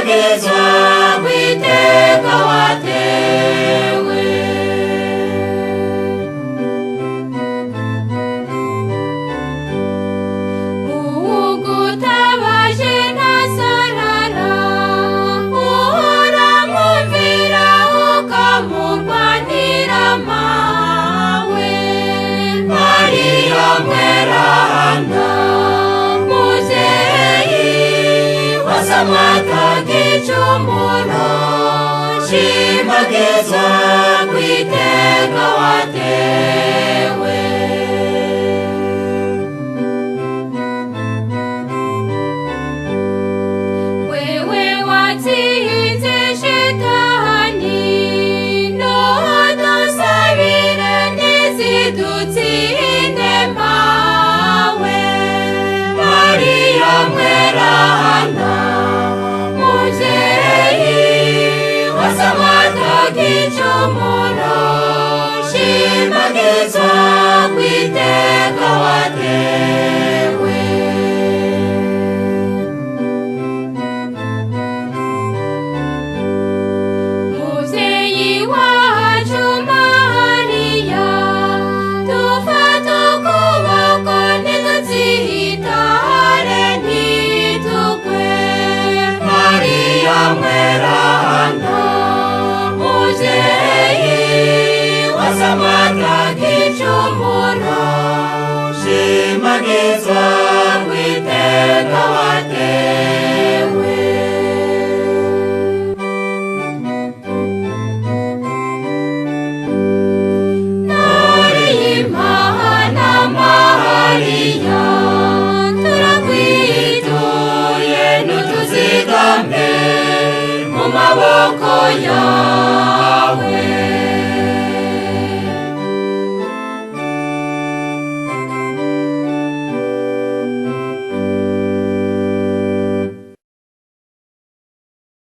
Shimagizwa witeka watewe. Ugutabaje ntasarara, uramwumvira ukamurwanira mawe. Mariya mweranda, muvyeyi wasamata gicumuro, shimagizwa witeka watewe. Wewe watsinze shitani, nudusabire ntizidutsinde mawe. Mariya mweranda, muvyeyi wasamata gicumuro, shimagizwa witeka watewe. Muvyeyi wacu Mariya, dufate ukuboko ntidutsitare ntitugwe. Mariya mweranda, muvyeyi wasamata gicumuro, shimagizwa witeka watewe. Imana Mariya, turakwituye ntutuzigame mu maboko yawe.